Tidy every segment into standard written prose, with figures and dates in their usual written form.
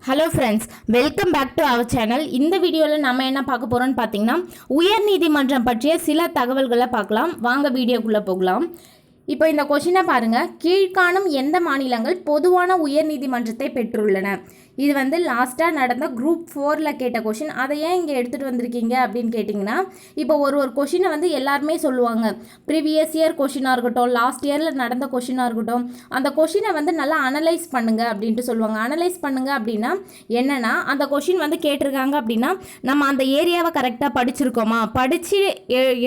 Hello friends, welcome back to our channel. இந்த வீடியோவில் நம்ம என்ன பார்க்க போகிறோம்னு பார்த்தீங்கன்னா, உயர்நீதிமன்றம் பற்றிய சில தகவல்களை பார்க்கலாம். வாங்க வீடியோக்குள்ளே போகலாம். இப்போ இந்த கொஷினை பாருங்கள். கீழ்காணும் எந்த மாநிலங்கள் பொதுவான உயர்நீதிமன்றத்தை பெற்றுள்ளன? இது வந்து லாஸ்ட்டாக நடந்த குரூப் 4ல் கேட்ட கொஷின். அதை ஏன் இங்கே எடுத்துகிட்டு வந்திருக்கீங்க அப்படின்னு கேட்டிங்கன்னா, இப்போ ஒரு கொஷினை வந்து எல்லாருமே சொல்லுவாங்க. ப்ரீவியஸ் இயர் கொஷினாக இருக்கட்டும், லாஸ்ட் இயரில் நடந்த கொஷினாக இருக்கட்டும், அந்த கொஷினை வந்து நல்லா அனலைஸ் பண்ணுங்கள் அப்படின்ட்டு சொல்லுவாங்க. அனலைஸ் பண்ணுங்கள் அப்படின்னா என்னென்னா, அந்த கொஷின் வந்து கேட்டிருக்காங்க அப்படின்னா நம்ம அந்த ஏரியாவை கரெக்டாக படிச்சிருக்கோமா, படித்து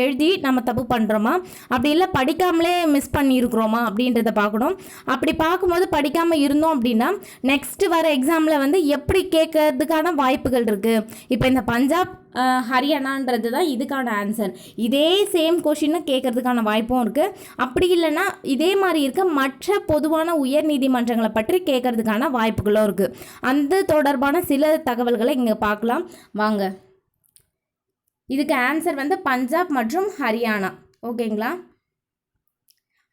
எழுதி நம்ம தப்பு பண்ணுறோமா, அப்படி இல்லை படிக்காமலே மிஸ் பண்ணியிருக்கிறோமா அப்படின்றத பார்க்கணும். அப்படி பார்க்கும்போது படிக்காமல் இருந்தோம் அப்படின்னா நெக்ஸ்ட்டு வர எக்ஸாமில் வந்து எப்படி கேட்கறதுக்கான வாய்ப்புகள் இருக்குது. இப்போ இந்த பஞ்சாப் ஹரியானான்றது தான் இதுக்கான ஆன்சர். இதே சேம் கொஷினை கேட்கறதுக்கான வாய்ப்பும் இருக்குது. அப்படி இல்லைன்னா இதே மாதிரி இருக்க மற்ற பொதுவான உயர் நீதிமன்றங்களை பற்றி கேட்கறதுக்கான வாய்ப்புகளும் இருக்குது. அந்த தொடர்பான சில தகவல்களை இங்கே பார்க்கலாம் வாங்க. இதுக்கு ஆன்சர் வந்து பஞ்சாப் மற்றும் ஹரியானா. ஓகேங்களா?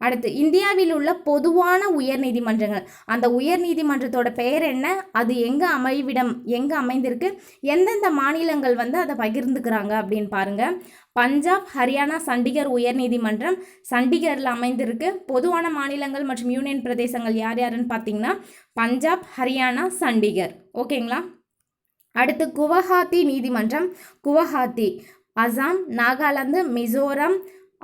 அடுத்து, இந்தியாவில் உள்ள பொதுவான உயர் நீதிமன்றங்கள். அந்த உயர் நீதிமன்றத்தோட பெயர் என்ன, அது எங்கே அமைந்திருக்கு, எந்தெந்த மாநிலங்கள் வந்து அதை பகிர்ந்துக்கிறாங்க அப்படின்னு பாருங்கள். பஞ்சாப், ஹரியானா, சண்டிகர் உயர் நீதிமன்றம் சண்டிகரில் அமைந்திருக்கு. பொதுவான மாநிலங்கள் மற்றும் யூனியன் பிரதேசங்கள் யார் யாருன்னு பார்த்தீங்கன்னா பஞ்சாப், ஹரியானா, சண்டிகர். ஓகேங்களா? அடுத்து, குவஹாத்தி நீதிமன்றம் குவஹாத்தி, அசாம், நாகாலாந்து, மிசோரம்,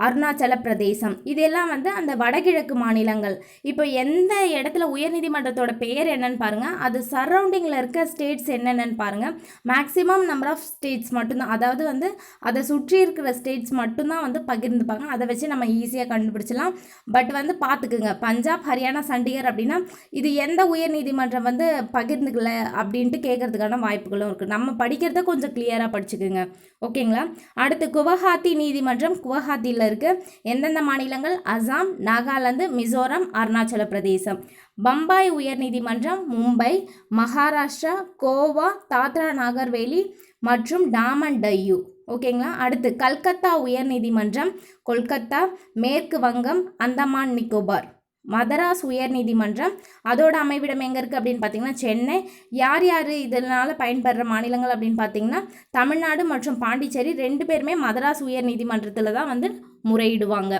அருணாச்சல பிரதேசம். இதெல்லாம் வந்து அந்த வடகிழக்கு மாநிலங்கள். இப்போ எந்த இடத்துல உயர்நீதிமன்றத்தோட பெயர் என்னன்னு பாருங்கள். அது சரௌண்டிங்கில் இருக்க ஸ்டேட்ஸ் என்னென்னு பாருங்கள். மேக்ஸிமம் நம்பர் ஆஃப் ஸ்டேட்ஸ் மட்டும்தான், அதாவது வந்து அதை சுற்றி இருக்கிற ஸ்டேட்ஸ் மட்டும்தான் வந்து பகிர்ந்துப்பாங்க. அதை வச்சு நம்ம ஈஸியாக கண்டுபிடிச்சலாம். பட் வந்து பார்த்துக்குங்க, பஞ்சாப், ஹரியானா, சண்டிகர் அப்படின்னா இது எந்த உயர்நீதிமன்றம் வந்து பகிர்ந்துக்கல அப்படின்ட்டு கேட்கறதுக்கான வாய்ப்புகளும் இருக்குது. நம்ம படிக்கிறத கொஞ்சம் கிளியராக படிச்சுக்குங்க. ஓகேங்களா? அடுத்து, குவஹாத்தி நீதிமன்றம் குவஹாத்தியில் இருக்கு. எந்தெந்த மாநிலங்கள்? அசாம், நாகாலாந்து, மிசோரம், அருணாச்சல பிரதேசம். பம்பாய் உயர்நீதிமன்றம் மும்பை, மகாராஷ்டிரா, கோவா, தாத்ரா நாகர்வேலி மற்றும் டாமன் டையூ. ஓகேங்களா? அடுத்து, கல்கத்தா உயர்நீதிமன்றம் கொல்கத்தா, மேற்கு வங்கம், அந்தமான் நிக்கோபார். மதராஸ் உயர்நீதிமன்றம் அதோட அமைவிடம் எங்கே இருக்குது அப்படின்னு பார்த்தீங்கன்னா சென்னை. யார் யார் இதனால் பயன்பெற மாநிலங்கள் அப்படின்னு பார்த்தீங்கன்னா தமிழ்நாடு மற்றும் பாண்டிச்சேரி. 2 பேருமே மதராஸ் உயர்நீதிமன்றத்தில் தான் வந்து முறையிடுவாங்க.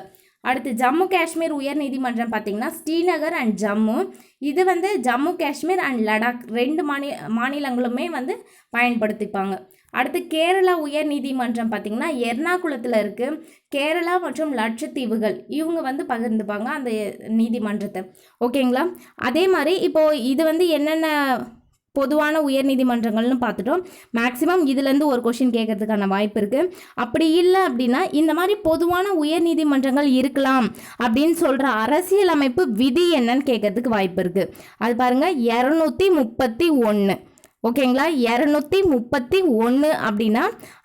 அடுத்து, ஜம்மு காஷ்மீர் உயர்நீதிமன்றம் பார்த்தீங்கன்னா ஸ்ரீநகர் அண்ட் ஜம்மு. இது வந்து ஜம்மு காஷ்மீர் அண்ட் லடாக் 2 மாநிலங்களுமே வந்து பயன்படுத்திப்பாங்க. அடுத்து, கேரளா உயர்நீதிமன்றம் பார்த்திங்கன்னா எர்ணாகுளத்தில் இருக்குது. கேரளா மற்றும் லட்சத்தீவுகள் இவங்க வந்து பகிர்ந்துப்பாங்க அந்த நீதிமன்றத்தை. ஓகேங்களா? அதே மாதிரி இப்போது இது வந்து என்னென்ன பொதுவான உயர்நீதிமன்றங்கள்னு பார்த்துட்டோம். மேக்ஸிமம் இதுலேருந்து ஒரு கொஷின் கேட்கறதுக்கான வாய்ப்பு இருக்குது. அப்படி இல்லை அப்படின்னா இந்த மாதிரி பொதுவான உயர்நீதிமன்றங்கள் இருக்கலாம் அப்படின்னு சொல்கிற அரசியலமைப்பு விதி என்னன்னு கேட்கறதுக்கு வாய்ப்பு இருக்குது. அது பாருங்கள், 231. ஓகேங்களா? 231 அப்படின்னா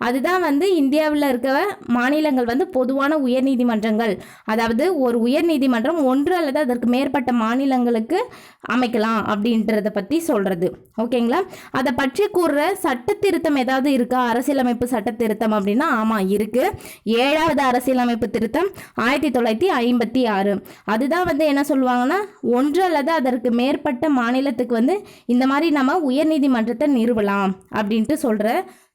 அதுதான் வந்து இந்தியாவில் இருக்க மாநிலங்கள் வந்து பொதுவான உயர்நீதிமன்றங்கள். அதாவது ஒரு உயர்நீதிமன்றம் 1 அல்லது அதற்கு மேற்பட்ட மாநிலங்களுக்கு அமைக்கலாம் அப்படின்றத பற்றி சொல்கிறது. ஓகேங்களா? அதை பற்றி கூறுற சட்ட திருத்தம் ஏதாவது இருக்கா? அரசியலமைப்பு சட்ட திருத்தம் அப்படின்னா ஆமாம் இருக்குது. 7வது அரசியலமைப்பு திருத்தம் 1956. அதுதான் வந்து என்ன சொல்லுவாங்கன்னா 1 அல்லது அதற்கு மேற்பட்ட மாநிலத்துக்கு வந்து இந்த மாதிரி நம்ம உயர்நீதிமன்றம் நிறுவலாம் அப்படின்ட்டு சொல்கிற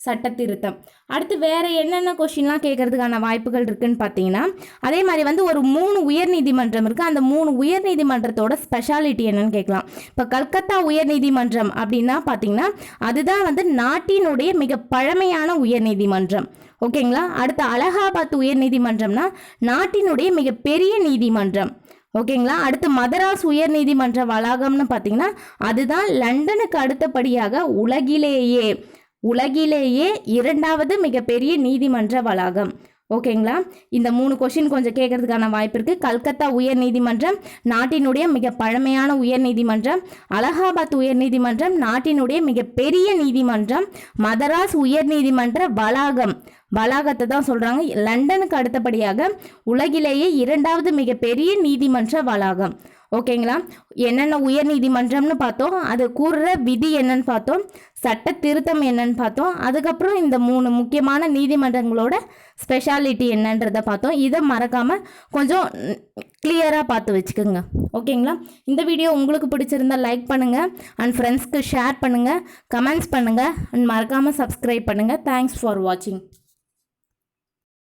சட்ட திருத்தம். அடுத்து வேறு என்னென்ன கொஷின்லாம் கேட்கறதுக்கான வாய்ப்புகள் இருக்குன்னு பார்த்தீங்கன்னா அதே மாதிரி வந்து ஒரு 3 உயர்நீதிமன்றம் இருக்குது. அந்த 3 உயர்நீதிமன்றத்தோட ஸ்பெஷாலிட்டி என்னன்னு கேட்கலாம். இப்போ கல்கத்தா உயர்நீதிமன்றம் அப்படின்னா பார்த்தீங்கன்னா அதுதான் வந்து நாட்டினுடைய மிக பழமையான உயர்நீதிமன்றம். ஓகேங்களா? அடுத்து, அலகாபாத் உயர்நீதிமன்றம்னா நாட்டினுடைய மிகப்பெரிய நீதிமன்றம். ஓகேங்களா? அடுத்து, மதராஸ் உயர்நீதிமன்ற வளாகம்னு பார்த்தீங்கன்னா அதுதான் லண்டனுக்கு அடுத்தபடியாக உலகிலேயே 2வது மிகப்பெரிய நீதிமன்ற வளாகம். ஓகேங்களா? இந்த 3 கொஷின் கொஞ்சம் கேட்கறதுக்கான வாய்ப்பு இருக்குது. கல்கத்தா உயர்நீதிமன்றம் நாட்டினுடைய மிக பழமையான உயர்நீதிமன்றம். அலகாபாத் உயர்நீதிமன்றம் நாட்டினுடைய மிகப்பெரிய நீதிமன்றம். மதராஸ் உயர்நீதிமன்ற வளாகத்தை தான் சொல்கிறாங்க லண்டனுக்கு அடுத்தபடியாக உலகிலேயே 2வது மிகப்பெரிய நீதிமன்ற வளாகம். ஓகேங்களா? என்னென்ன உயர் நீதிமன்றம்னு பார்த்தோம், அது கூறுற விதி என்னன்னு பார்த்தோம், சட்ட திருத்தம் என்னன்னு பார்த்தோம், அதுக்கப்புறம் இந்த 3 முக்கியமான நீதிமன்றங்களோட ஸ்பெஷாலிட்டி என்னன்றதை பார்த்தோம். இதை மறக்காமல் கொஞ்சம் கிளியராக பார்த்து வச்சுக்கோங்க. ஓகேங்களா? இந்த வீடியோ உங்களுக்கு பிடிச்சிருந்தா லைக் பண்ணுங்கள் அண்ட் ஃப்ரெண்ட்ஸ்க்கு ஷேர் பண்ணுங்கள், கமெண்ட்ஸ் பண்ணுங்கள் அண்ட் மறக்காமல் சப்ஸ்கிரைப் பண்ணுங்கள். தேங்க்ஸ் ஃபார் வாட்சிங்.